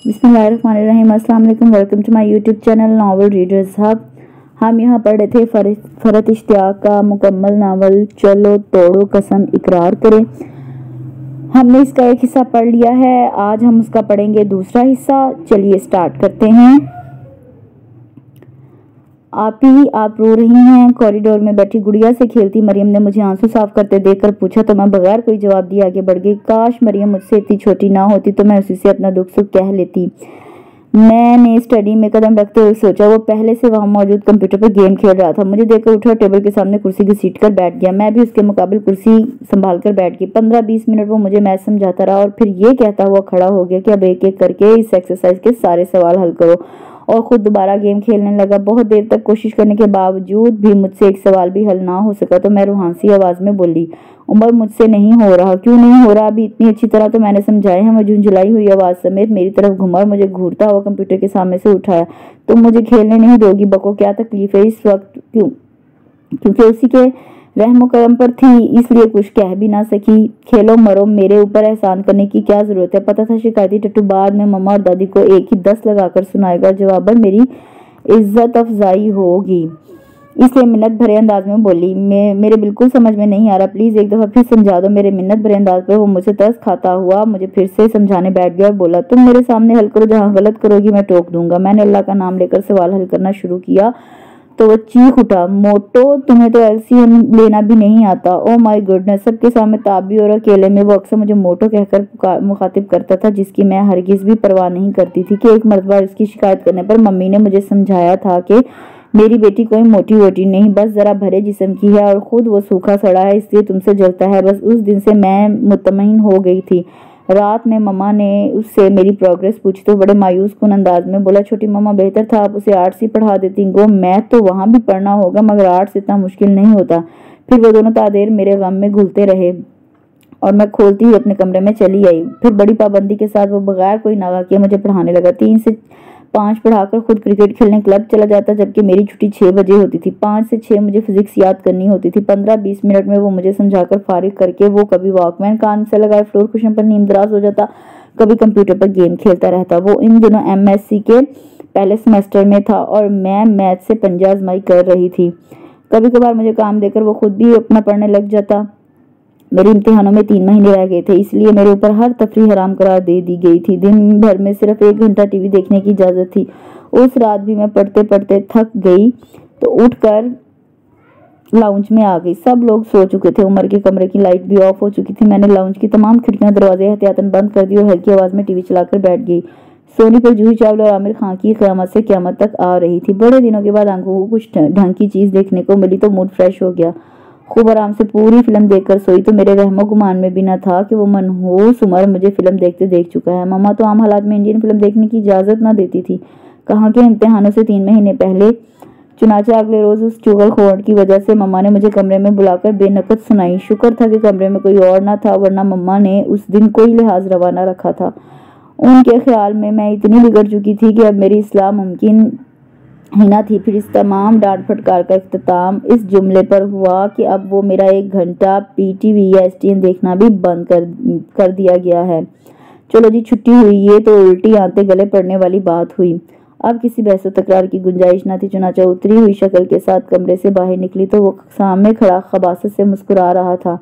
बिस्मिल्लाहिर्रहमानिर्रहीम। अस्सलाम वालेकुम। Welcome to my YouTube channel novel readers hub. हम यहाँ पढ़ रहे थे फरत इश्तियाक का मुकम्मल नावल चलो तोड़ो कसम इकरार करें। हमने इसका एक हिस्सा पढ़ लिया है, आज हम उसका पढ़ेंगे दूसरा हिस्सा। चलिए स्टार्ट करते हैं। आप रो रही हैं। कॉरिडोर में बैठी गुड़िया से खेलती मरियम ने मुझे आंसू साफ करते देखकर पूछा तो मैं बगैर कोई जवाब दिए आगे बढ़ गई। काश मरियम मुझसे इतनी छोटी ना होती तो मैं उसी से अपना दुख सुख कह लेती। मैंने स्टडी में कदम रखते हुए सोचा। वो पहले से वहां मौजूद कंप्यूटर पर गेम खेल रहा था। मुझे देखकर उठा, टेबल के सामने कुर्सी घसीट कर बैठ गया। मैं भी उसके मुकाबले कुर्सी संभाल कर बैठ गई। 15-20 मिनट वो मुझे मैथ समझाता रहा और फिर ये कहता हुआ खड़ा हो गया कि अब एक एक करके इस एक्सरसाइज के सारे सवाल हल करो, और खुद दोबारा गेम खेलने लगा। बहुत देर तक कोशिश करने के बावजूद भी मुझसे एक सवाल भी हल ना हो सका तो मैं रूहानी आवाज में बोली, उमर मुझसे नहीं हो रहा। क्यों नहीं हो रहा? अभी इतनी अच्छी तरह तो मैंने समझाया है। मैं झुंझुलाई हुई आवाज समेत मेरी तरफ घुमा और मुझे घूरता हुआ कंप्यूटर के सामने से उठाया। तुम मुझे खेलने नहीं दोगी? बको, क्या तकलीफ है इस वक्त? क्यों? क्योंकि उसी के रहमो करम पर थी इसलिए कुछ कह भी ना सकी। खेलो मरो, मेरे ऊपर एहसान करने की क्या जरूरत है? पता था शिकायती टट्टू बाद में मम्मा और दादी को एक ही 10 लगाकर सुनाएगा, जवाबन मेरी इज्जत अफजाई होगी। इसलिए मिन्नत भरे अंदाज में बोली, मेरे बिल्कुल समझ में नहीं आ रहा, प्लीज एक दफा फिर समझा दो। मेरे मिन्नत भरे अंदाज पर वो मुझसे तरस खाता हुआ मुझे फिर से समझाने बैठ गया और बोला, तुम मेरे सामने हल करो, जहाँ गलत करोगी मैं टोक दूंगा। मैंने अल्लाह का नाम लेकर सवाल हल करना शुरू किया तो वो चीख उठा, मोटो तुम्हें तो एलसीएम लेना भी नहीं आता। Oh my goodness. सबके सामने ताबी और अकेले में वो अक्सर मुझे मोटो कहकर मुखातिब करता था, जिसकी मैं हरगिज भी परवाह नहीं करती थी। कि एक मर्तबा इसकी शिकायत करने पर मम्मी ने मुझे समझाया था कि मेरी बेटी कोई मोटी वोटी नहीं, बस जरा भरे जिस्म की है और खुद वो सूखा सड़ा है, इसलिए तुमसे जलता है। बस उस दिन से मैं मुतमईन हो गई थी। रात में मम्मा ने उससे मेरी प्रोग्रेस पूछी तो बड़े मायूस कुन अंदाज में बोला, छोटी मम्मा बेहतर था आप उसे आर्ट्स ही पढ़ा देती। गो मैथ तो वहां भी पढ़ना होगा मगर आर्ट्स इतना मुश्किल नहीं होता। फिर वो दोनों तादेर मेरे गम में घुलते रहे और मैं खोलती हुई अपने कमरे में चली आई। फिर बड़ी पाबंदी के साथ वो बगैर कोई नागा किए मुझे पढ़ाने लगा। 3 से 5 पढ़ाकर खुद क्रिकेट खेलने क्लब चला जाता, जबकि मेरी छुट्टी 6 बजे होती थी। 5 से 6 मुझे फिजिक्स याद करनी होती थी। 15-20 मिनट में वो मुझे समझाकर फारिग करके वो कभी वॉकमैन कान से लगाए फ्लोर कुशन पर नींदराज हो जाता, कभी कंप्यूटर पर गेम खेलता रहता। वो इन दिनों एमएससी के पहले सेमेस्टर में था और मैं मैथ से पंजा आजमाई कर रही थी। कभी कभार मुझे काम देकर वो खुद भी अपना पढ़ने लग जाता। मेरे इम्तिहानों में 3 महीने रह गए थे, इसलिए मेरे ऊपर हर तफरीह हराम करार दे दी गई थी। दिन भर में सिर्फ 1 घंटा टीवी देखने की इजाजत थी। उस रात भी मैं पढ़ते पढ़ते थक गई तो उठकर लाउंज में आ गई। सब लोग सो चुके थे। उमर के कमरे की लाइट भी ऑफ हो चुकी थी। मैंने लाउंज की तमाम खिड़कियां दरवाजे एहतियातन बंद कर दी और हल्की आवाज में टीवी चलाकर बैठ गई। सोनी पर जूही चावला और आमिर खान की क़यामत से क़यामत तक आ रही थी। बड़े दिनों के बाद आंखों को कुछ ढंग की चीज देखने को मिली तो मूड फ्रेश हो गया। खूब आराम से पूरी फिल्म देखकर सोई तो मेरे रहमो गुमान में भी न था कि वो मनहूस उमर मुझे फिल्म देखते देख चुका है। मम्मा तो आम हालात में इंडियन फिल्म देखने की इजाजत न देती थी, कहाँ के इम्तिहानों से 3 महीने पहले। चुनाचे अगले रोज उस चुगलखोर की वजह से मम्मा ने मुझे कमरे में बुलाकर बेनकत सुनाई। शुक्र था कि कमरे में कोई और न था, वरना मम्मा ने उस दिन कोई लिहाज रवा न रखा था। उनके ख्याल में मैं इतनी बिगड़ चुकी थी कि अब मेरी इस्लाह मुमकिन ही ना थी। फिर इस तमाम डांट फटकार का इख्तिताम इस जुमले पर हुआ कि अब वो मेरा 1 घंटा पीटीवी या एसटीएन देखना भी बंद कर दिया गया है। चलो जी छुट्टी हुई। ये तो उल्टी आते गले पड़ने वाली बात हुई। अब किसी बहस तकरार की गुंजाइश न थी। चुनाचा उतरी हुई शक्ल के साथ कमरे से बाहर निकली तो वो सामने खड़ा खबासत से मुस्कुरा रहा था।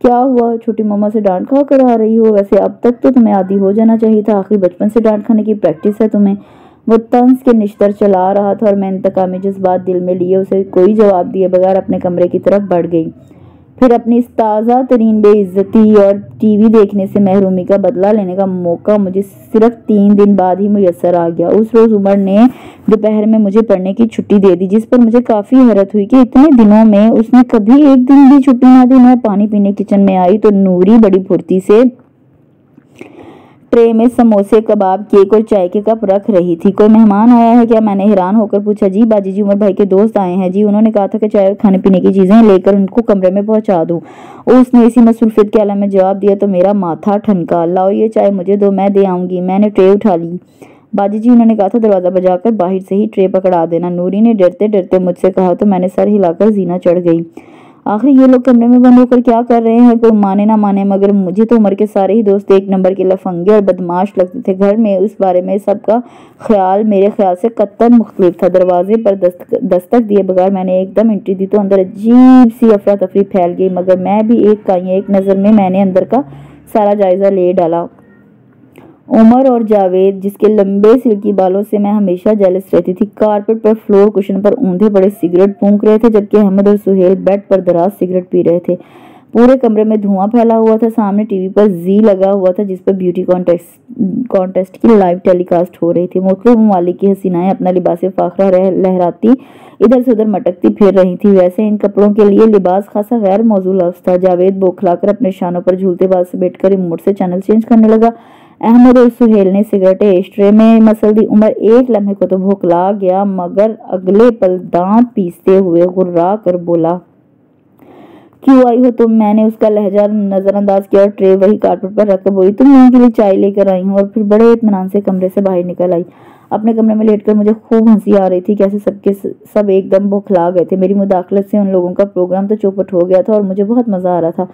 क्या हुआ? छोटी मम्मा से डांट खा कर आ रही हो? वैसे अब तक तो तुम्हें आदी हो जाना चाहिए था, आखिर बचपन से डांट खाने की प्रैक्टिस है तुम्हें। वो तंज के निश्तर चला रहा था और मैं इंतकामी जज्बात दिल में लिए उसे कोई जवाब दिए बगैर अपने कमरे की तरफ बढ़ गई। फिर अपनी इस ताज़ा तरीन बेइज्जती और टीवी देखने से महरूमी का बदला लेने का मौका मुझे सिर्फ 3 दिन बाद ही मुयस्सर आ गया। उस रोज उमर ने दोपहर में मुझे पढ़ने की छुट्टी दे दी, जिस पर मुझे काफी हैरत हुई कि इतने दिनों में उसने कभी एक दिन भी छुट्टी ना दी। मैं पानी पीने किचन में आई तो नूरी बड़ी फुर्ती से ट्रे में समोसे, कबाब, केक और चाय के कप रख रही थी। कोई मेहमान आया है क्या? मैंने हैरान होकर पूछा। जी बाजी जी, उमर भाई के दोस्त आए हैं जी, उन्होंने कहा था कि चाय और खाने पीने की चीजें लेकर उनको कमरे में पहुंचा दूं। उसने इसी मसरूफियत के आलम में जवाब दिया तो मेरा माथा ठनका। लाओ ये चाय मुझे दो, मैं दे आऊंगी। मैंने ट्रे उठा ली। बाजी जी, उन्होंने कहा था दरवाजा बजाकर बाहर से ही ट्रे पकड़ा देना। नूरी ने डरते डरते मुझसे कहा तो मैंने सर हिलाकर जीना चढ़ गई। आखिर ये लोग कमरे में बंद होकर क्या कर रहे हैं? कोई माने ना माने, मगर मुझे तो उमर के सारे ही दोस्त एक नंबर के लफंगे और बदमाश लगते थे। घर में उस बारे में सबका ख्याल मेरे ख्याल से कत्तन मुख्तलिफ था। दरवाजे पर दस्तक दिए बगैर मैंने एकदम एंट्री दी तो अंदर अजीब सी अफरा तफरी फैल गई, मगर मैं भी एक नज़र में मैंने अंदर का सारा जायजा ले डाला। उमर और जावेद, जिसके लंबे सिल्की बालों से मैं हमेशा जेलस रहती थी, कारपेट पर फ्लोर कुशन पर ऊंधे पड़े सिगरेट फूंक रहे थे, जबकि अहमद और सुहेल बेड पर दराज सिगरेट पी रहे थे। पूरे कमरे में धुआं फैला हुआ था। सामने टीवी पर जी लगा हुआ था, जिस पर ब्यूटी कॉन्टेस्ट की लाइव टेलीकास्ट हो रही थी। मुख्तलिफ ममालिक की हसीनाएं अपना लिबास फाखरा लहराती इधर से उधर मटकती फिर रही थी। वैसे इन कपड़ों के लिए लिबास खासा गैर मौजू लफ्ज था। जावेद बौखलाकर अपने शानों पर झूलते बाल से बैठकर रिमोट से चैनल चेंज करने लगा। अहमद और सुहेल ने सिगरेटें एस्ट्रे में मसल दी। उमर एक लम्हे को तो भुखला गया, मगर अगले पल दांत पीसते हुए गुर्रा कर बोला, क्यों आई हो तुम? मैंने उसका लहजा नजरअंदाज किया और ट्रे वही कारपेट पर रखकर बोली, तुम लोगों के लिए चाय लेकर आई हूँ। और फिर बड़े इत्मीनान से कमरे से बाहर निकल आई। अपने कमरे में लेटकर मुझे खूब हंसी आ रही थी। कैसे सब एकदम बौखला गए थे। मेरी मुदाखलत से उन लोगों का प्रोग्राम तो चौपट हो गया था और मुझे बहुत मजा आ रहा था।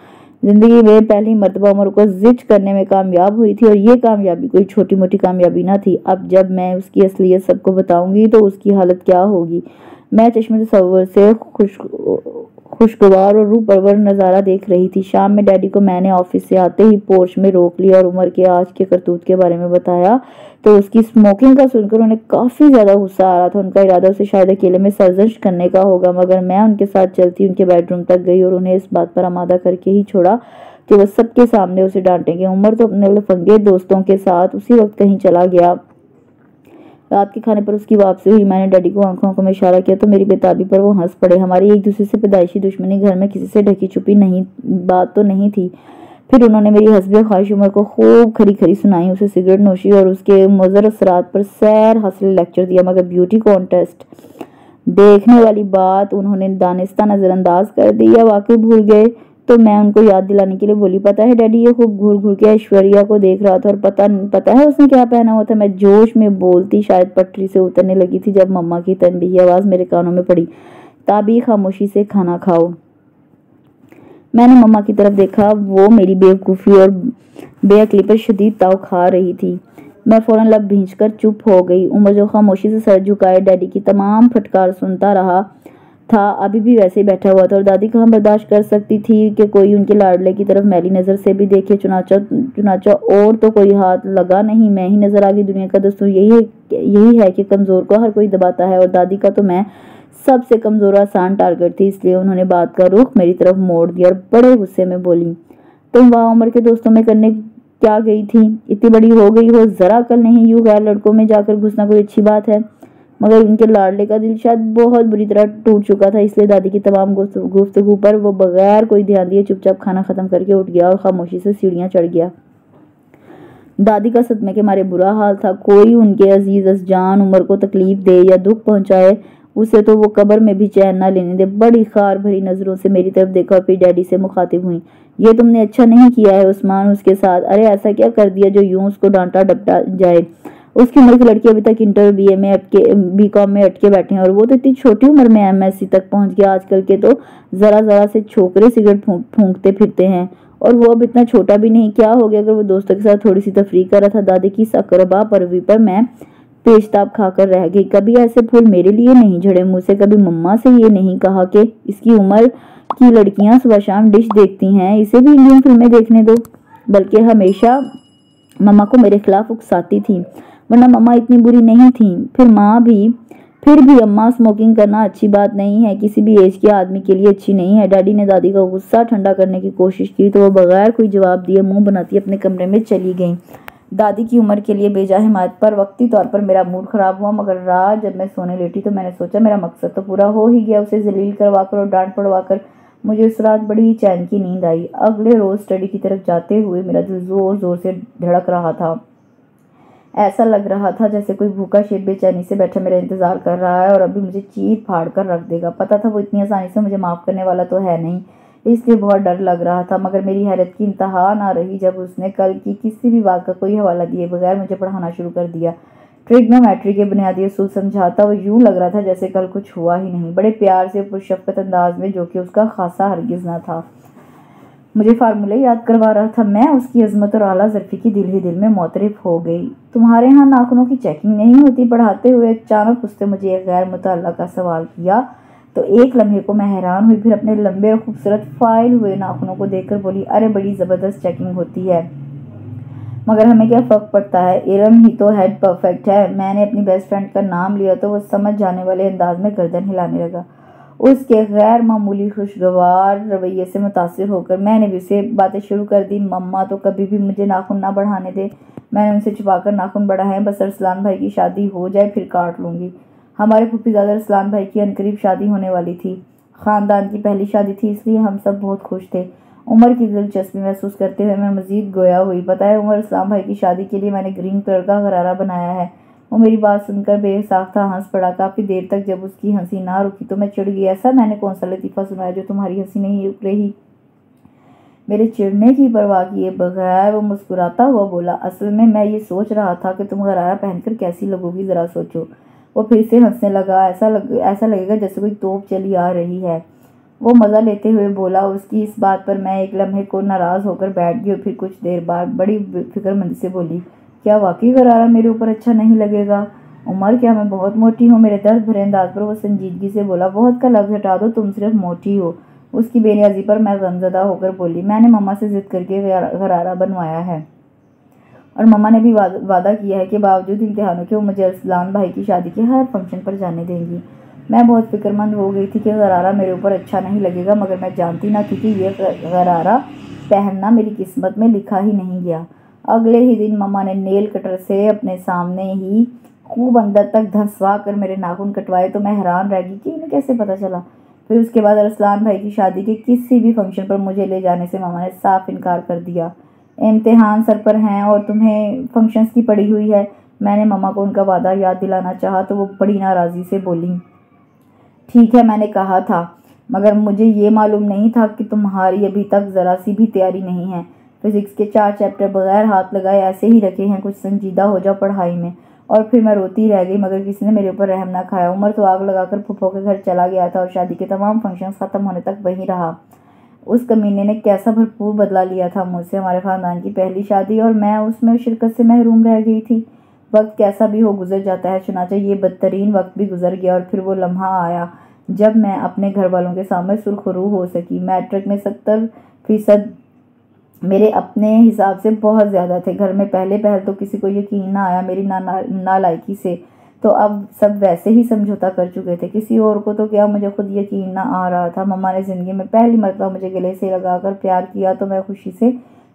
जिंदगी में पहली मर्तबा उमर को जिच करने में कामयाब हुई थी, और ये कामयाबी कोई छोटी मोटी कामयाबी ना थी। अब जब मैं उसकी असलियत सबको बताऊंगी तो उसकी हालत क्या होगी। मैं चश्मे तसव्वुर से खुशगवार और रूह परवर नज़ारा देख रही थी। शाम में डैडी को मैंने ऑफिस से आते ही पोर्च में रोक लिया और उमर के आज के करतूत के बारे में बताया, तो उसकी स्मोकिंग का सुनकर उन्हें काफ़ी ज़्यादा गुस्सा आ रहा था। उनका इरादा उसे शायद अकेले में सरजश करने का होगा, मगर मैं उनके साथ चलती उनके बेडरूम तक गई और उन्हें इस बात पर आमादा करके ही छोड़ा कि वह सबके सामने उसे डांटेंगे। उमर तो अपने लफंगे दोस्तों के साथ उसी वक्त कहीं चला गया। रात के खाने पर उसकी वापसी हुई। मैंने डैडी को आंखों में इशारा किया तो मेरी बेताबी पर वो हंस पड़े। हमारी एक दूसरे से पैदाइशी दुश्मनी घर में किसी से ढकी छुपी नहीं बात तो नहीं थी। फिर उन्होंने मेरी हस्बे ख्वाहिश उमर को खूब खरी खरी सुनाई, उसे सिगरेट नोशी और उसके मुज़र असरात पर सैर हासिल लेक्चर दिया, मगर ब्यूटी कॉन्टेस्ट देखने वाली बात उन्होंने दानिस्ता नज़रअंदाज कर दी या वाकई भूल गए। तो मैं उनको याद दिलाने के लिए बोली, पता है डैडी, ये खूब घूर घूर के ऐश्वर्या को देख रहा था और पता है उसने क्या पहना हुआ था। मैं जोश में बोलती शायद पटरी से उतरने लगी थी जब मम्मा की तनबीही आवाज़ मेरे कानों में पड़ी, ताबी खामोशी से खाना खाओ। मैंने मम्मा की तरफ देखा। वो मेरी बेवकूफ़ी और बेअक्ली पर शदीद ताव खा रही थी। मैं फ़ौरन लब भींचकर चुप हो गई। उमर जो खामोशी से सर झुकाए डैडी की तमाम फटकार सुनता रहा था, अभी भी वैसे ही बैठा हुआ था। और दादी कहाँ बर्दाश्त कर सकती थी कि कोई उनके लाडले की तरफ मैली नज़र से भी देखे। चुनाचा और तो कोई हाथ लगा नहीं, मैं ही नज़र आ गई। दुनिया का दस्तूर यही है कि कमज़ोर को हर कोई दबाता है, और दादी का तो मैं सबसे कमज़ोर आसान टारगेट थी। इसलिए उन्होंने बात का रुख मेरी तरफ मोड़ दिया और बड़े गुस्से में बोली, तुम वहाँ उम्र के दोस्तों में करने क्या गई थी? इतनी बड़ी हो गई हो, ज़रा अकल नहीं? यूँ गैर लड़कों में जाकर घुसना कोई अच्छी बात है? मगर उनके लाडले का दिल शायद बहुत बुरी तरह टूट चुका था, इसलिए दादी की तमाम गुफ्तगू पर वो बगैर कोई ध्यान दिए चुपचाप खाना खत्म करके उठ गया और खामोशी से सीढ़ियाँ चढ़ गया। दादी का सदमे के मारे बुरा हाल था। कोई उनके अजीज अज़जान उमर को तकलीफ दे या दुख पहुंचाए, उसे तो वो कब्र में भी चैन ना लेने दे। बड़ी खार भरी नजरों से मेरी तरफ देखा और फिर डैडी से मुखातिब हुई, ये तुमने अच्छा नहीं किया है उस्मान उसके साथ। अरे ऐसा क्या कर दिया जो यूं उसको डांटा डपटा जाए? उसकी उम्र की लड़की अभी तक इंटर बीए में बीकॉम में अटके बैठे हैं, और वो तो इतनी छोटी उम्र में एमएससी तक पहुंच गया। आजकल के तो जरा से छोकरे सिगरेट फूंकते फिरते हैं, और वो अब इतना छोटा भी नहीं। क्या हो गया अगर वो दोस्तों के साथ थोड़ी सी तफरीक कर रहा था? दादी की सकरबा परवी पर मैं पेशताब खाकर रह गई। कभी ऐसे फूल मेरे लिए नहीं झड़े मुझसे। कभी मम्मा से ये नहीं कहा कि इसकी उम्र की लड़कियां सुबह शाम डिश देखती हैं, इसे भी इंडियन फिल्में देखने दो। बल्कि हमेशा मम्मा को मेरे खिलाफ उकसाती थी, वरना मम्मा इतनी बुरी नहीं थी। फिर भी अम्मा, स्मोकिंग करना अच्छी बात नहीं है, किसी भी एज के आदमी के लिए अच्छी नहीं है। डैडी ने दादी का गुस्सा ठंडा करने की कोशिश की तो वो बगैर कोई जवाब दिए मुंह बनाती अपने कमरे में चली गई। दादी की उम्र के लिए बेजा हिमायत पर वक्ती तौर पर मेरा मूड खराब हुआ, मगर रात जब मैं सोने लेटी तो मैंने सोचा मेरा मकसद तो पूरा हो ही गया। उसे जलील करवाकर और डांट पड़वाकर मुझे उस रात बड़ी ही चैन की नींद आई। अगले रोज स्टडी की तरफ जाते हुए मेरा दिल जोर जोर से धड़क रहा था। ऐसा लग रहा था जैसे कोई भूखा शेर बेचैनी से बैठा मेरा इंतजार कर रहा है और अभी मुझे चीर फाड़ कर रख देगा। पता था वो इतनी आसानी से मुझे माफ़ करने वाला तो है नहीं, इसलिए बहुत डर लग रहा था। मगर मेरी हैरत की इंतहा ना रही जब उसने कल की किसी भी बात का कोई हवाला दिए बगैर मुझे पढ़ाना शुरू कर दिया। ट्रिग्नोमेट्री के बुनियादी असूल समझाता। वो यूं लग रहा था जैसे कल कुछ हुआ ही नहीं, बड़े प्यार से पुरशफ़क़त अंदाज में, जो कि उसका खासा हरगिज़ न था। मुझे फार्मूले याद करवा रहा था। मैं उसकी अजमत और आला ज़र्फ़ी की दिल ही दिल में मोतरिफ़ हो गई। तुम्हारे यहाँ नाखूनों की चेकिंग नहीं होती? पढ़ाते हुए अचानक उसने मुझे एक गैर मुतल्लका सवाल किया तो एक लम्हे को मैं हैरान हुई, फिर अपने लंबे और खूबसूरत फाइल हुए नाखूनों को देखकर बोली, अरे बड़ी ज़बरदस्त चेकिंग होती है, मगर हमें क्या फ़र्क पड़ता है, इरम ही तो हेड परफेक्ट है। मैंने अपनी बेस्ट फ्रेंड का नाम लिया तो वो समझ जाने वाले अंदाज में गर्दन हिलाने लगा। उसके गैर मामूली खुशगवार रवैये से मुतासिर होकर मैंने भी उसे बातें शुरू कर दी। मम्मा तो कभी भी मुझे नाखून ना बढ़ाने दे, मैंने उनसे छुपाकर नाखून बढ़ाए, बस अरसलान भाई की शादी हो जाए फिर काट लूँगी। हमारे फूफीज़ादा अरसलान भाई की अनकरीब शादी होने वाली थी। ख़ानदान की पहली शादी थी, इसलिए हम सब बहुत खुश थे। उमर की दिलचस्पी महसूस करते हुए मैं मज़ीद गोया हुई। पता है उमर, अरसलान भाई की शादी के लिए मैंने ग्रीन कलर का गरारा बनाया है। वो मेरी बात सुनकर बेसाख्ता हंस पड़ा। काफ़ी देर तक जब उसकी हंसी ना रुकी तो मैं चिढ़ गई। ऐसा मैंने कौन सा लतीफ़ा सुनाया जो तुम्हारी हंसी नहीं रुक रही? मेरे चिढ़ने की परवाह किए बगैर वो मुस्कुराता हुआ बोला, असल में मैं ये सोच रहा था कि तुम गरारा पहनकर कैसी लगोगी, ज़रा सोचो। वो फिर से हंसने लगा। ऐसा लगेगा जैसे कोई तोप चली आ रही है, वो मज़ा लेते हुए बोला। उसकी इस बात पर मैं एक लम्हे को नाराज़ होकर बैठ गई और फिर कुछ देर बाद बड़ी फिक्रमंदी से बोली, क्या वाकई गरारा मेरे ऊपर अच्छा नहीं लगेगा? उमर, क्या मैं बहुत मोटी हूँ? मेरे दर्द भरे अंदाज पर वो संजीदगी से बोला, बहुत का लफ्ज़ हटा दो, तुम सिर्फ मोटी हो। उसकी बेनियाजी पर मैं गमज़दा होकर बोली, मैंने मम्मा से ज़िद करके गरारा बनवाया है और मम्मा ने भी वादा किया है कि बावजूद इम्तिहानों के वो मुझे अरसलान भाई की शादी के हर फंक्शन पर जाने देंगी। मैं बहुत फिक्रमंद हो गई थी कि गरारा मेरे ऊपर अच्छा नहीं लगेगा, मगर मैं जानती ना थी कि ये गरारा पहनना मेरी किस्मत में लिखा ही नहीं गया। अगले ही दिन मम्मा ने नेल कटर से अपने सामने ही खूब अंदर तक धंसवा कर मेरे नाखून कटवाए तो मैं हैरान रह गई कि इन्हें कैसे पता चला। फिर उसके बाद अरसलान भाई की शादी के किसी भी फंक्शन पर मुझे ले जाने से मम्मा ने साफ इनकार कर दिया। इम्तिहान सर पर हैं और तुम्हें फंक्शंस की पड़ी हुई है। मैंने मम्मा को उनका वादा याद दिलाना चाहा तो वो बड़ी नाराज़गी से बोली, ठीक है मैंने कहा था, मगर मुझे ये मालूम नहीं था कि तुम्हारी अभी तक ज़रा सी भी तैयारी नहीं है। फिज़िक्स के 4 चैप्टर बगैर हाथ लगाए ऐसे ही रखे हैं, कुछ संजीदा हो जाओ पढ़ाई में। और फिर मैं रोती रह गई, मगर किसी ने मेरे ऊपर रहम ना खाया। उमर तो आग लगाकर फूफो के घर चला गया था और शादी के तमाम फंक्शंस ख़त्म होने तक वहीं रहा। उस कमीने ने कैसा भरपूर बदला लिया था मुझसे। हमारे ख़ानदान की पहली शादी और मैं उसमें शिरकत से महरूम रह गई थी। वक्त कैसा भी हो गुजर जाता है, चुनांचे ये बदतरीन वक्त भी गुजर गया और फिर वो लम्हा आया जब मैं अपने घर वालों के सामने सुरखरू हो सकी। मैट्रिक में 70% मेरे अपने हिसाब से बहुत ज़्यादा थे। घर में पहले पहल तो किसी को यकीन ना आया मेरी नालायकी से, तो अब सब वैसे ही समझौता कर चुके थे। किसी और को तो क्या, मुझे खुद यकीन ना आ रहा था। मम्मा ने ज़िंदगी में पहली मरतबा मुझे गले से लगाकर प्यार किया तो मैं खुशी से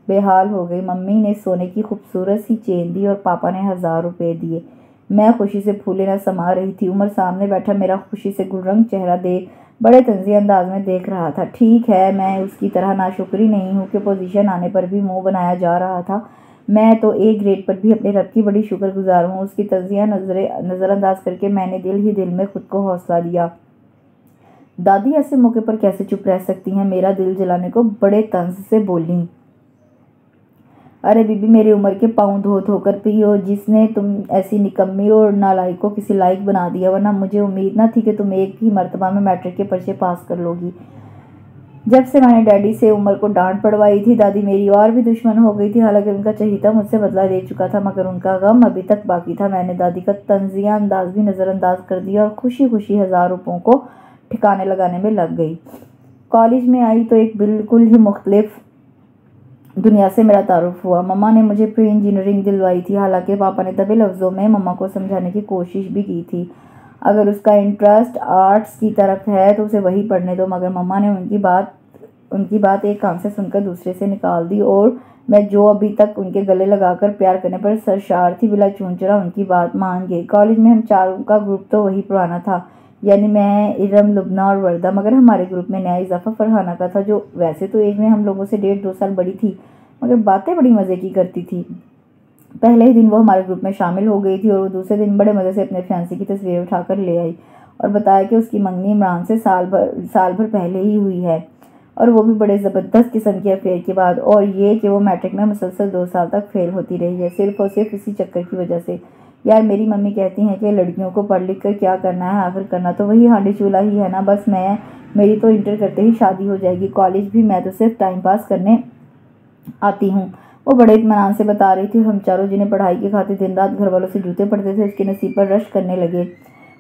बेहाल हो गई। मम्मी ने सोने की खूबसूरत सी चेन दी और पापा ने 1000 रुपये दिए। मैं खुशी से फूले न समा रही थी। उमर सामने बैठा मेरा खुशी से गुलरंग चेहरा देख बड़े तंज़िया अंदाज में देख रहा था। ठीक है, मैं उसकी तरह नाशुक्री नहीं हूँ कि पोजीशन आने पर भी मुंह बनाया जा रहा था। मैं तो ए ग्रेड पर भी अपने रब की बड़ी शुक्रगुजार हूँ। उसकी तंज़िया नज़रअंदाज करके मैंने दिल ही दिल में खुद को हौसला दिया। दादी ऐसे मौके पर कैसे चुप रह सकती हैं? मेरा दिल जलाने को बड़े तंज से बोली, अरे बीबी, मेरी उम्र के पाँव धो धोकर पी हो, जिसने तुम ऐसी निकम्मी और नालायक को किसी लायक बना दिया, वरना मुझे उम्मीद न थी कि तुम एक ही मरतबा में मैट्रिक के पर्चे पास कर लोगी। जब से मैंने डैडी से उमर को डांट पड़वाई थी, दादी मेरी और भी दुश्मन हो गई थी। हालांकि उनका चहीता मुझसे बदला ले चुका था, मगर उनका गम अभी तक बाकी था। मैंने दादी का तंजिया अंदाज भी नज़रअंदाज कर दिया और खुशी खुशी 1000 रुपयों को ठिकाने लगाने में लग गई। कॉलेज में आई तो एक बिल्कुल ही मुख्तलिफ दुनिया से मेरा तारुफ हुआ। मम्मा ने मुझे प्री इंजीनियरिंग दिलवाई थी, हालांकि पापा ने दबे लफ्ज़ों में मम्मा को समझाने की कोशिश भी की थी। अगर उसका इंटरेस्ट आर्ट्स की तरफ है तो उसे वही पढ़ने दो, मगर मम्मा ने उनकी बात एक कान से सुनकर दूसरे से निकाल दी और मैं जो अभी तक उनके गले लगाकर प्यार करने पर सरशार थी, बिला चूंचरा उनकी बात मान गई। कॉलेज में हम चारों का ग्रुप तो वही पुराना था, यानी मैं, इरम, लुबना और वर्दा, मगर हमारे ग्रुप में नया इजाफा फरहाना का था, जो वैसे तो एज में हम लोगों से 1.5-2 साल बड़ी थी, मगर बातें बड़ी मज़े की करती थी। पहले ही दिन वो हमारे ग्रुप में शामिल हो गई थी और वो दूसरे दिन बड़े मज़े से अपने फियांसे की तस्वीर उठाकर ले आई और बताया कि उसकी मंगनी इमरान से साल भर पहले ही हुई है, और वो भी बड़े ज़बरदस्त किस्म के अफेयर के बाद, और ये कि वो मैट्रिक में मुसलसल 2 साल तक फेल होती रही है, सिर्फ और सिर्फ इसी चक्कर की वजह से। यार मेरी मम्मी कहती हैं कि लड़कियों को पढ़ लिख कर क्या करना है, आखिर करना तो वही हांडी चूल्हा ही है ना। बस मेरी तो इंटर करते ही शादी हो जाएगी, कॉलेज भी मैं तो सिर्फ टाइम पास करने आती हूँ। वो बड़े इत्मीनान से बता रही थी और हम चारों जिन्हें पढ़ाई के खातिर दिन रात घर वालों से जूते पड़ते थे उसके नसीब पर रश करने लगे।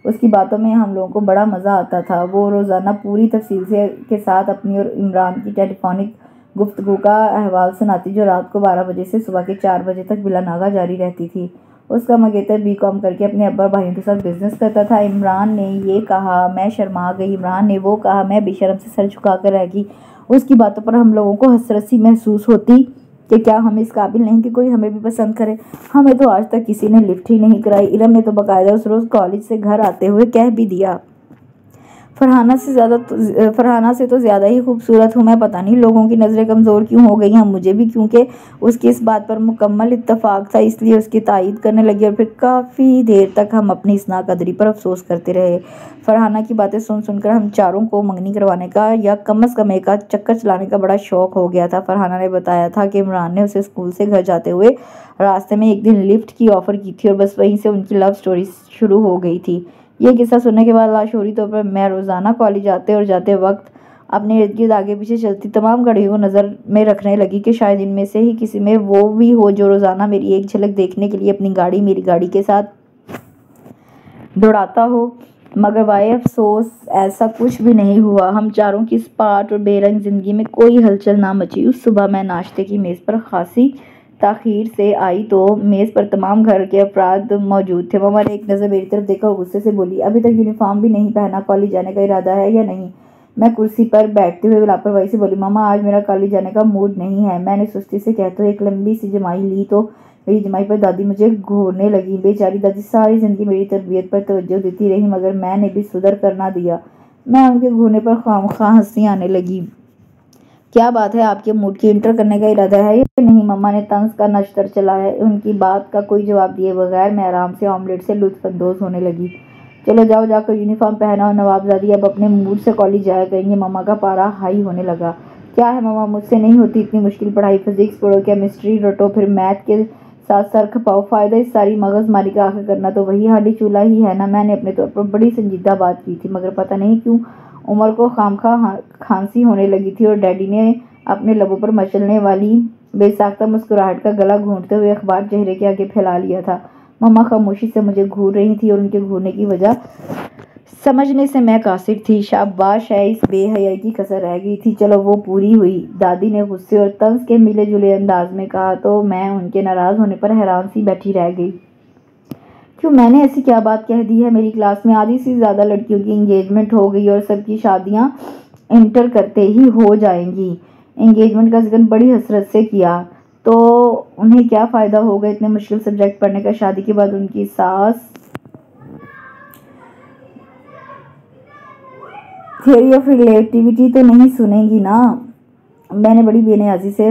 उसकी बातों में हम लोगों को बड़ा मज़ा आता था। वो रोज़ाना पूरी तफसील के साथ अपनी और इमरान की टेलीफोनिक गुफ्तगू का अहवाल सुनाती जो रात को 12 बजे से सुबह के 4 बजे तक बिला नागा जारी रहती थी। उसका मंगेतर बीकॉम करके अपने अब्बा भाइयों के साथ बिजनेस करता था। इमरान ने ये कहा, मैं शर्मा गई। इमरान ने वो कहा, मैं बेशर्म से सर झुका कर रह गई। उसकी बातों पर हम लोगों को हसरत सी महसूस होती कि क्या हम इस काबिल नहीं कि कोई हमें भी पसंद करे। हमें तो आज तक किसी ने लिफ्ट ही नहीं कराई। इलम ने तो बाकायदा उस रोज़ कॉलेज से घर आते हुए कह भी दिया, फरहाना से तो ज़्यादा ही खूबसूरत हूँ मैं। पता नहीं लोगों की नज़रें कमज़ोर क्यों हो गई हैं, मुझे भी, क्योंकि उसकी इस बात पर मुकम्मल इत्तफाक था इसलिए उसकी तायीद करने लगी। और फिर काफ़ी देर तक हम अपनी इस नाकदरी पर अफसोस करते रहे। फरहाना की बातें सुनकर हम चारों को मंगनी करवाने का या कम से कम एक आध चक्कर चलाने का बड़ा शौक हो गया था। फरहाना ने बताया था कि इमरान ने उसे स्कूल से घर जाते हुए रास्ते में एक दिन लिफ्ट की ऑफ़र की थी और बस वहीं से उनकी लव स्टोरी शुरू हो गई थी। ये किस्सा सुनने के बाद लाशोरी तौर पर मैं रोज़ाना कॉलेज आते और जाते वक्त अपने इर्द गिर्द आगे पीछे चलती तमाम गाड़ियों को नज़र में रखने लगी कि शायद इनमें से ही किसी में वो भी हो जो रोज़ाना मेरी एक झलक देखने के लिए अपनी गाड़ी मेरी गाड़ी के साथ दौड़ाता हो। मगर वाए अफसोस ऐसा कुछ भी नहीं हुआ। हम चारों की स्पाट और बेरंग ज़िंदगी में कोई हलचल ना मची। उस सुबह मैं नाश्ते की मेज़ पर खासी ताख़ीर से आई तो मेज़ पर तमाम घर के अफराद मौजूद थे। मम्मा ने एक नज़र मेरी तरफ देखा और गुस्से से बोली, अभी तक यूनिफॉर्म भी नहीं पहना, कॉलेज जाने का इरादा है या नहीं? मैं कुर्सी पर बैठते हुए लापरवाही से बोली, मम्मा आज मेरा कॉलेज जाने का मूड नहीं है। मैंने सुस्ती से कहते हुए एक लंबी सी जमाई ली तो मेरी जमाई पर दादी मुझे घूरने लगी। बेचारी दादी सारी ज़िंदगी मेरी तरबियत पर तवज्जो देती रही मगर मैंने भी सुधर कर ना दिया। मैं उनके घूरने पर खामखा हंसी आने लगी। क्या बात है, आपके मूड की इंटर करने का इरादा है या नहीं? मम्मा ने तंज का नश्तर चलाया। उनकी बात का कोई जवाब दिए बगैर मैं आराम से ऑमलेट से लुत्फानंदोज़ होने लगी। चलो जाओ, जाकर यूनिफॉर्म पहना और नवाबजादी अब अपने मूड से कॉलेज जाया करेंगे। मम्मा का पारा हाई होने लगा। क्या है मम्मा, मुझसे नहीं होती इतनी मुश्किल पढ़ाई। फिजिक्स पढ़ो, केमिस्ट्री रटो, फिर मैथ के साथ सर खपाओ। फ़ायदा इस सारी मगजमारी का आखिर करना तो वही हांडी चूल्हा ही है ना। मैंने अपने तौर पर बड़ी संजीदा बात की थी मगर पता नहीं क्यों उमर को खामखा खांसी होने लगी थी और डैडी ने अपने लबों पर मचलने वाली बेसाख्ता मुस्कुराहट का गला घूंटते हुए अखबार चेहरे के आगे फैला लिया था। मम्मा खामोशी से मुझे घूर रही थी और उनके घूरने की वजह समझने से मैं कासिर थी। शाबाश है, इस बेहयाई की कसर रह गई थी, चलो वो पूरी हुई। दादी ने गुस्से और तंज के मिले जुले अंदाज में कहा तो मैं उनके नाराज़ होने पर हैरान सी बैठी रह गई। क्यों, मैंने ऐसी क्या बात कह दी है? मेरी क्लास में आधी से ज़्यादा लड़कियों की इंगेजमेंट हो गई और सबकी शादियां इंटर करते ही हो जाएंगी। इंगेजमेंट का जिक्र बड़ी हसरत से किया तो उन्हें क्या फ़ायदा होगा इतने मुश्किल सब्जेक्ट पढ़ने का? शादी के बाद उनकी सास थियोरी ऑफ रिलेटिविटी तो नहीं सुनेंगी ना। मैंने बड़ी बेनियाजी से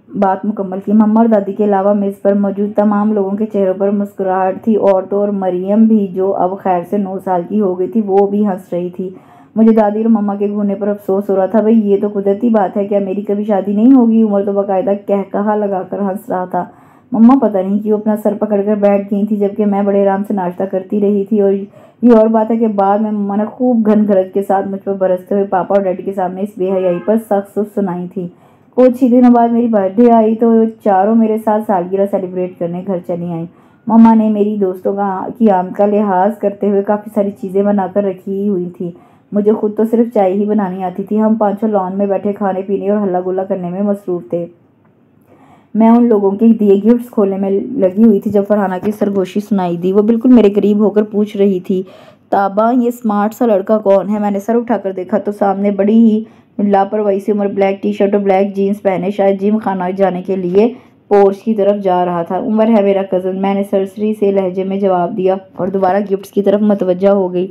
बात मुकम्मल की। मम्मा और दादी के अलावा मेज़ पर मौजूद तमाम लोगों के चेहरों पर मुस्कुराहट थी। औरतों और मरियम भी, जो अब खैर से 9 साल की हो गई थी, वो भी हंस रही थी। मुझे दादी और मम्मा के घूरने पर अफसोस हो रहा था। भाई ये तो कुदरती बात है, क्या मेरी कभी शादी नहीं होगी? उमर तो बाकायदा कहकहा लगाकर हंस रहा था। मम्मा पता नहीं क्यों अपना सर पकड़कर बैठ गई थी जबकि मैं बड़े आराम से नाश्ता करती रही थी। और ये और बात है कि बाद में मम्मा ने खूब घन गरज के साथ मुझ पर बरसते हुए पापा और डैडी के सामने इस बेहयाई पर सख्त सुनाई थी। कुछ ही दिनों बाद मेरी बर्थडे आई तो चारों मेरे साथ सालगिरह सेलिब्रेट करने घर चली आई। मम्मा ने मेरी दोस्तों की आमद का लिहाज करते हुए काफ़ी सारी चीज़ें बनाकर रखी हुई थी। मुझे खुद तो सिर्फ चाय ही बनानी आती थी। हम पांचों लॉन में बैठे खाने पीने और हल्ला गुल्ला करने में मसरूफ़ थे। मैं उन लोगों के दिए गिफ्ट्स खोलने में लगी हुई थी जब फरहाना की सरगोशी सुनाई दी। वो बिल्कुल मेरे करीब होकर पूछ रही थी, ताबा ये स्मार्ट सा लड़का कौन है? मैंने सर उठाकर देखा तो सामने बड़ी ही लापरवाही से उमर ब्लैक टी शर्ट और ब्लैक जीन्स पहने शायद जिम खाना जाने के लिए पोर्च की तरफ जा रहा था। उमर है मेरा कज़न, मैंने सरसरी से लहजे में जवाब दिया और दोबारा गिफ्ट्स की तरफ मतवज्जा हो गई।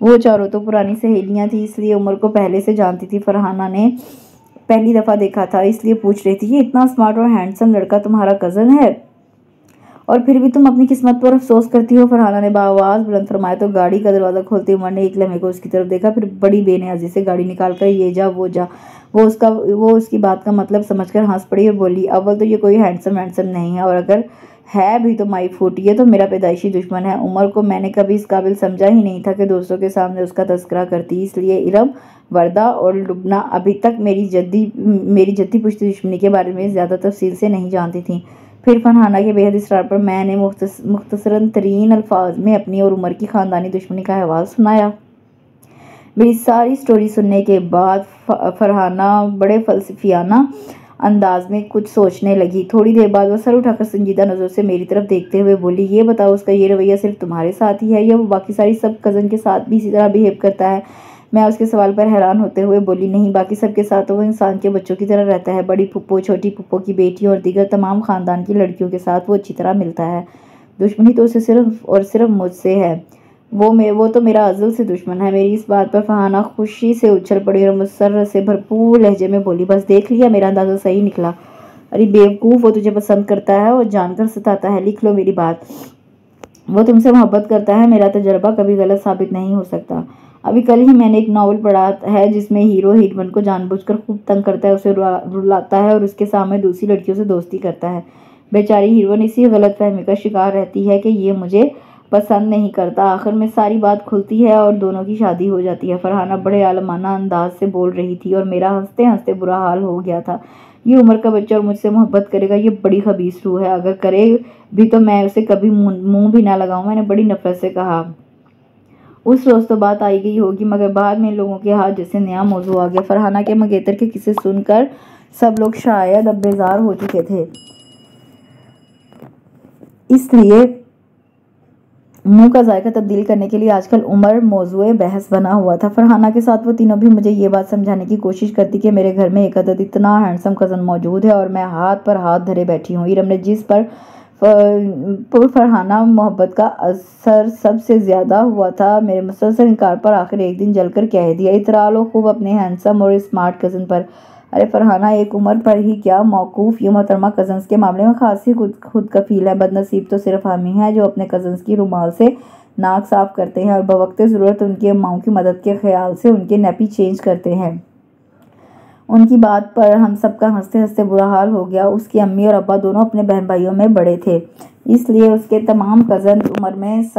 वो चारों तो पुरानी सहेलियां थी इसलिए उमर को पहले से जानती थी। फरहाना ने पहली दफ़ा देखा था इसलिए पूछ रही थी, ये इतना स्मार्ट और हैंडसम लड़का तुम्हारा कज़न है और फिर भी तुम अपनी किस्मत पर अफसोस करती हो? फरहाना ने बाआवाज़ बुलंद फरमाया तो गाड़ी का दरवाज़ा खोलते उमर ने एक लम्हे को उसकी तरफ देखा, फिर बड़ी बेनियाजी से गाड़ी निकाल कर ये जा वो जा। वो उसकी बात का मतलब समझकर हंस पड़ी और बोली, अव्वल तो ये कोई हैंडसम नहीं है और अगर है भी तो माई फुट, ये तो मेरा पैदाइशी दुश्मन है। उमर को मैंने कभी इस काबिल समझा ही नहीं था कि दोस्तों के सामने उसका तस्करा करती, इसलिए इरम, वर्दा और लुबना अभी तक मेरी जद्दी पुश्ती दुश्मनी के बारे में ज़्यादा तफसील से नहीं जानती थीं। फिर फरहाना के बेहद इसरार पर मैंने मुख्तसरन तरीन अल्फाज में अपनी और उमर की ख़ानदानी दुश्मनी का अहवाल सुनाया। मेरी सारी स्टोरी सुनने के बाद फरहाना बड़े फ़लसफियाना अंदाज में कुछ सोचने लगी। थोड़ी देर बाद वो सर उठाकर संजीदा नज़र से मेरी तरफ देखते हुए बोली, ये बताओ उसका ये रवैया सिर्फ तुम्हारे साथ ही है या वो बाकी सारी सब कज़न के साथ भी इसी तरह बिहेव करता है? मैं उसके सवाल पर हैरान होते हुए बोली, नहीं, बाकी सबके साथ तो वो इंसान के बच्चों की तरह रहता है। बड़ी फुप्पो, छोटी फुप्पो की बेटी और दीगर तमाम ख़ानदान की लड़कियों के साथ वो अच्छी तरह मिलता है। दुश्मनी तो उसे सिर्फ और सिर्फ मुझसे है। वो तो मेरा अज़ल से दुश्मन है। मेरी इस बात पर फरहाना खुशी से उछल पड़ी और मुसर्रत से भरपूर लहजे में बोली, बस देख लिया, मेरा अंदाज़ा सही निकला। अरे बेवकूफ़, वो तुझे पसंद करता है और जानकर सताता है। लिख लो मेरी बात, वो तुमसे मोहब्बत करता है। मेरा तजर्बा कभी गलत साबित नहीं हो सकता। अभी कल ही मैंने एक नावल पढ़ा है जिसमें हीरो हीरोइन को जानबूझकर खूब तंग करता है, उसे रुलाता है और उसके सामने दूसरी लड़कियों से दोस्ती करता है। बेचारी हीरोइन इसी गलतफहमी का शिकार रहती है कि ये मुझे पसंद नहीं करता। आखिर में सारी बात खुलती है और दोनों की शादी हो जाती है। फरहाना बड़े आलमाना अंदाज से बोल रही थी और मेरा हंसते हंसते बुरा हाल हो गया था। ये उम्र का बच्चा और मुझसे मोहब्बत करेगा, ये बड़ी खबीस रूह है। अगर करे भी तो मैं उसे कभी मुंह भी ना लगाऊं। मैंने बड़ी नफरत से कहा। उस रोज़ तो बात आई गई होगी, मगर बाद में लोगों के हाथ जैसे नया मौजू आ गया। फरहाना के मंगेतर के किस्से सुनकर सब लोग शायद अब बेजार हो चुके थे, इसलिए मुंह का जायका तब्दील करने के लिए आजकल उमर मौजूए बहस बना हुआ था। फरहाना के साथ वो तीनों भी मुझे ये बात समझाने की कोशिश करती कि मेरे घर में एक अदद इतना हैंडसम कज़न मौजूद है और मैं हाथ पर हाथ धरे बैठी हूँ। इरम ने जिस पर फरहाना मोहब्बत का असर सबसे ज़्यादा हुआ था, मेरे मुसलसल इनकार पर आखिर एक दिन जलकर कह दिया, इतरा लो खूब अपने हैंडसम और स्मार्ट कज़न पर। अरे फरहाना एक उम्र पर ही क्या मौकूफ़, ये मोहतरमा कज़न्स के मामले में खासी खुद कफील है। बदनसीब तो सिर्फ हम ही हैं जो अपने कज़न्स की रुमाल से नाक साफ करते हैं और बवक्ते ज़रूरत उनकी अम्माओं की मदद के ख्याल से उनके नैपी चेंज करते हैं। उनकी बात पर हम सबका हंसते हंसते बुरा हाल हो गया। उसकी अम्मी और अब्बा दोनों अपने बहन भाइयों में बड़े थे, इसलिए उसके तमाम कज़न उम्र में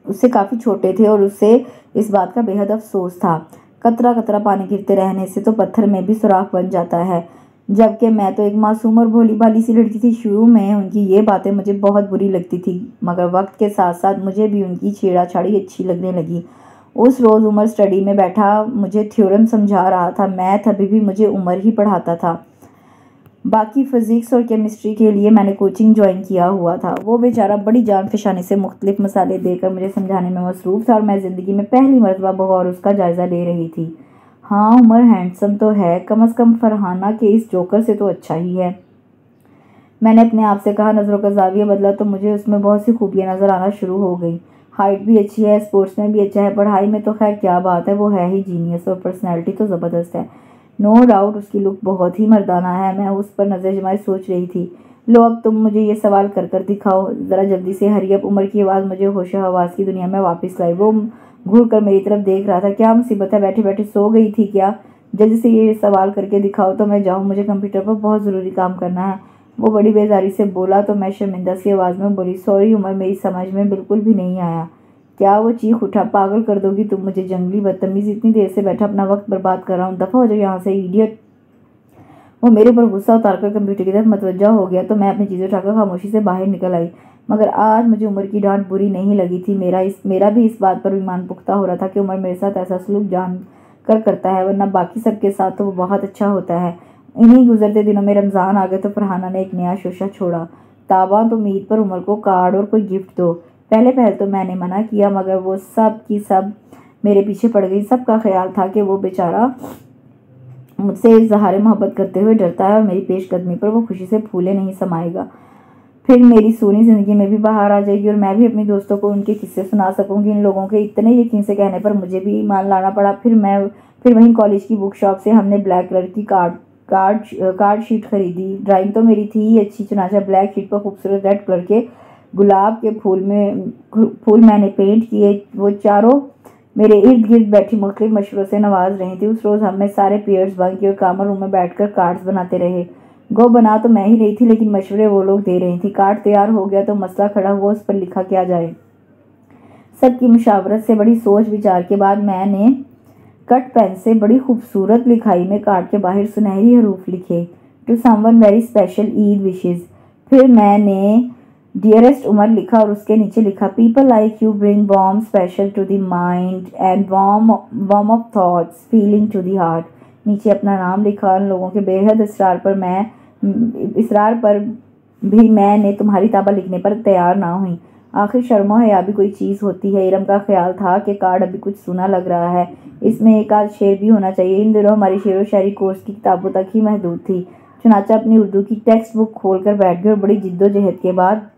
उससे काफ़ी छोटे थे और उसे इस बात का बेहद अफसोस था। कतरा कतरा पानी गिरते रहने से तो पत्थर में भी सुराख बन जाता है, जबकि मैं तो एक मासूम और भोली भाली सी लड़की थी। शुरू में उनकी ये बातें मुझे बहुत बुरी लगती थी, मगर वक्त के साथ साथ मुझे भी उनकी छेड़ाछाड़ी अच्छी लगने लगी। उस रोज़ उमर स्टडी में बैठा मुझे थ्योरम समझा रहा था। मैथ अभी भी मुझे उमर ही पढ़ाता था। बाकी फ़िज़िक्स और केमिस्ट्री के लिए मैंने कोचिंग ज्वाइन किया हुआ था। वो बेचारा बड़ी जान फ़शानी से मुख्तलिफ मसाले देकर मुझे समझाने में मसरूफ़ था और मैं ज़िंदगी में पहली मरतबा बगौर उसका जायज़ा ले रही थी। हाँ, उमर हैंडसम तो है, कम अज़ कम फरहाना के इस जोकर से तो अच्छा ही है, मैंने अपने आप से कहा। नज़रों का ज़ाविया बदला तो मुझे उसमें बहुत सी खूबियाँ नज़र आना शुरू हो गई। हाइट भी अच्छी है, स्पोर्ट्स में भी अच्छा है, पढ़ाई में तो खैर क्या बात है, वो है ही जीनियस और पर्सनैलिटी तो ज़बरदस्त है। नो डाउट उसकी लुक बहुत ही मर्दाना है। मैं उस पर नज़र जमाए सोच रही थी, लो अब तुम मुझे ये सवाल कर दिखाओ ज़रा जल्दी से, हरी अप। उमर की आवाज़ मुझे होशो हवास की दुनिया में वापस लाई। वो घूर कर मेरी तरफ देख रहा था। क्या मुसीबत है, बैठे बैठे सो गई थी क्या? जल्दी से ये सवाल करके दिखाओ तो मैं जाऊँ, मुझे कंप्यूटर पर बहुत ज़रूरी काम करना है। वो बड़ी बेजारी से बोला तो मैं शर्मिंदा सी आवाज़ में बोली, सॉरी उमर, मेरी समझ में बिल्कुल भी नहीं आया। क्या? वो चीख उठा, पागल कर दोगी तुम मुझे, जंगली बदतमीज़, इतनी देर से बैठा अपना वक्त बर्बाद कर रहा हूँ, दफ़ा हो जाओ यहाँ से इडियट। वो मेरे पर गुस्सा उतारकर कंप्यूटर की तरफ मतवज्जा हो गया तो मैं अपनी चीज़ें उठाकर खामोशी से बाहर निकल आई। मगर आज मुझे उमर की डांट बुरी नहीं लगी थी। मेरा भी इस बात पर ईमान पुख्ता हो रहा था कि उमर मेरे साथ ऐसा सलूक जान कर करता है, वरना बाकी सबके साथ तो वो बहुत अच्छा होता है। इन्हीं गुजरते दिनों में रमज़ान आ गए तो फरहाना ने एक नया शोशा छोड़ा। ताबा तो उम्मीद पर उमर को कार्ड और कोई गिफ्ट दो। पहले तो मैंने मना किया, मगर वो सब की सब मेरे पीछे पड़ गई। सबका ख्याल था कि वो बेचारा मुझसे इज़हार मोहब्बत करते हुए डरता है और मेरी पेशकदमी पर वो खुशी से फूले नहीं समाएगा। फिर मेरी सोनी ज़िंदगी में भी बाहर आ जाएगी और मैं भी अपने दोस्तों को उनके किस्से सुना सकूंगी। इन लोगों के इतने यकीन से कहने पर मुझे भी ईमान लाना पड़ा। फिर वहीं कॉलेज की बुक शॉप से हमने ब्लैक कलर की कार्ड शीट खरीदी। ड्राइंग तो मेरी थी ही अच्छी, चुनाचा ब्लैक शीट पर खूबसूरत रेड कलर के गुलाब के फूल मैंने पेंट किए। वो चारों मेरे इर्द गिर्द बैठी मुख्तलिफ मशवरों से नवाज रही थी। उस रोज़ हमने सारे पीरियड्स बंक किए और कॉमन रूम में बैठकर कार्ड्स बनाते रहे। गो बना तो मैं ही रही थी, लेकिन मशवरे वो लोग दे रही थी। कार्ड तैयार हो गया तो मसला खड़ा हुआ, उस पर लिखा क्या जाए। सबकी मुशावरत से, बड़ी सोच विचार के बाद मैंने कट पेन से बड़ी खूबसूरत लिखाई में कार्ड के बाहर सुनहरी हरूफ लिखे, to someone very special, Eid wishes. फिर मैंने डियरेस्ट उमर लिखा और उसके नीचे लिखा, people like you bring warm special to the mind and warm of thoughts feeling to the heart. नीचे अपना नाम लिखा। उन लोगों के बेहद इसरार पर भी मैंने तुम्हारी ताबा लिखने पर तैयार ना हुई। आखिर शर्मो है या भी कोई चीज़ होती है। इरम का ख्याल था कि कार्ड अभी कुछ सुना लग रहा है, इसमें एक आध शेर भी होना चाहिए। इन दिनों हमारी शेर व शायरी कोर्स की किताबों तक ही महदूद थी। चुनाचा अपनी उर्दू की टेक्स्ट बुक खोल कर बैठ गई और बड़ी जिद्दोजहद के बाद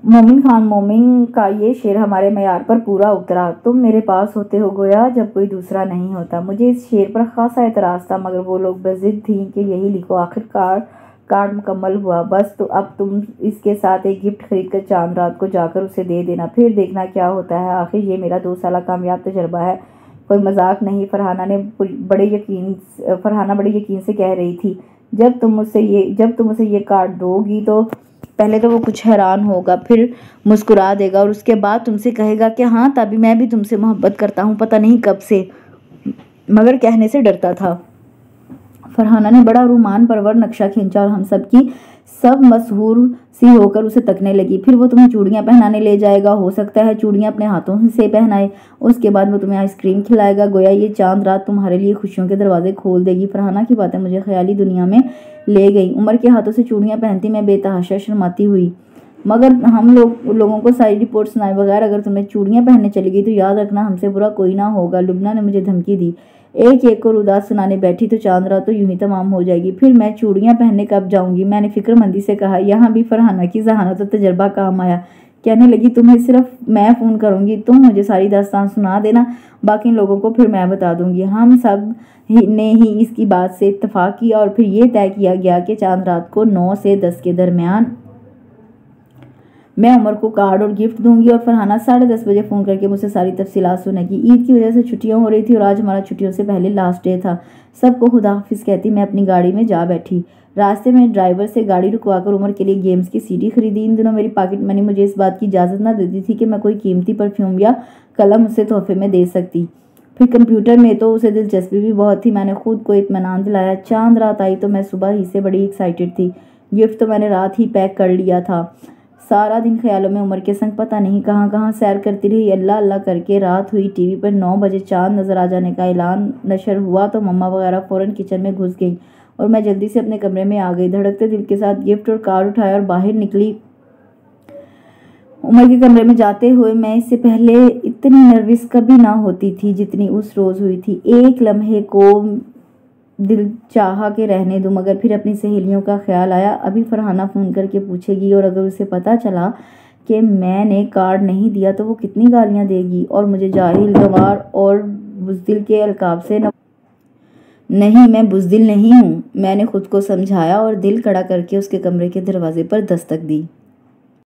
मोमिन खान मोमिन का ये शेर हमारे मयार पर पूरा उतरा। तुम मेरे पास होते हो गोया जब कोई दूसरा नहीं होता। मुझे इस शेर पर खासा एतराज़ था, मगर वो लोग बज़िद थी कि यही लिखो। आखिरकार कार्ड मुकम्मल हुआ। बस तो अब तुम इसके साथ एक गिफ्ट खरीद कर चांद रात को जाकर उसे दे देना, फिर देखना क्या होता है। आखिर ये मेरा 2 साल कामयाब तजर्बा है, कोई मजाक नहीं। फरहाना बड़े यकीन से कह रही थी, जब तुम उसे ये कार्ड दोगी तो पहले तो वो कुछ हैरान होगा, फिर मुस्कुरा देगा और उसके बाद तुमसे कहेगा कि हाँ तभी मैं भी तुमसे मोहब्बत करता हूँ, पता नहीं कब से, मगर कहने से डरता था। फरहाना ने बड़ा रुमान परवर नक्शा खींचा और हम सब मशहूर सी होकर उसे तकने लगी। फिर वो तुम्हें चूड़ियाँ पहनाने ले जाएगा, हो सकता है चूड़ियाँ अपने हाथों से पहनाए। उसके बाद वो तुम्हें आइसक्रीम खिलाएगा, गोया ये चांद रात तुम्हारे लिए खुशियों के दरवाजे खोल देगी। फरहाना की बातें मुझे ख्याली दुनिया में ले गई। उमर के हाथों से चूड़ियाँ पहनती मैं बेतहाशा शर्माती हुई, मगर हम लोगों को सारी रिपोर्ट सुनाए बगैर अगर तुम्हें चूड़ियाँ पहनने चली गई तो याद रखना हमसे बुरा कोई ना होगा। लुबना ने मुझे धमकी दी। एक और उदास सुनाने बैठी तो चांद रात तो यूं ही तमाम हो जाएगी। फिर मैं चूड़ियाँ पहनने कब जाऊंगी? मैंने फिक्रमंदी से कहा। यहाँ भी फरहाना की जहानत और तजर्बा काम आया। कहने लगी, तुम्हें सिर्फ मैं फ़ोन करूंगी, तुम मुझे सारी दास्तान सुना देना, बाकी लोगों को फिर मैं बता दूंगी। हम सब ने ही इसकी बात से इत्तेफाक किया और फिर ये तय किया गया कि चांद रात को 9 से 10 के दरमियान मैं उमर को कार्ड और गिफ्ट दूंगी और फरहाना 10:30 बजे फ़ोन करके मुझसे सारी तफसीलात सुनेगी। ईद की वजह से छुट्टियां हो रही थी और आज हमारा छुट्टियों से पहले लास्ट डे था। सबको खुदा हाफिज़ कहती मैं अपनी गाड़ी में जा बैठी। रास्ते में ड्राइवर से गाड़ी रुकवाकर उमर के लिए गेम्स की सीडी खरीदी। इन दिनों मेरी पॉकेट मनी मुझे इस बात की इजाज़त न देती थी कि मैं कोई कीमती परफ्यूम या कलम उसे तोहफे में दे सकती। फिर कंप्यूटर में तो उसे दिलचस्पी भी बहुत थी। मैंने खुद को इत्मीनान दिलाया। चांद रात आई तो मैं सुबह ही से बड़ी एक्साइटेड थी। गिफ्ट तो मैंने रात ही पैक कर लिया था। सारा दिन ख्यालों में उमर के संग पता नहीं कहाँ कहाँ सैर करती रही। अल्लाह अल्लाह करके रात हुई। टीवी पर 9 बजे चांद नज़र आ जाने का ऐलान नशर हुआ तो मम्मा वगैरह फ़ौरन किचन में घुस गई और मैं जल्दी से अपने कमरे में आ गई। धड़कते दिल के साथ गिफ्ट और कार्ड उठाया और बाहर निकली। उमर के कमरे में जाते हुए मैं इससे पहले इतनी नर्वस कभी ना होती थी जितनी उस रोज़ हुई थी। एक लम्हे को दिल चाहा के रहने दूं, मगर फिर अपनी सहेलियों का ख्याल आया। अभी फरहाना फ़ोन करके पूछेगी और अगर उसे पता चला कि मैंने कार्ड नहीं दिया तो वो कितनी गालियां देगी और मुझे जाहिल, गंवार और बुज़दिल के अलकाब से नहीं, मैं बुज़दिल नहीं हूँ, मैंने खुद को समझाया और दिल कड़ा करके उसके कमरे के दरवाजे पर दस्तक दी।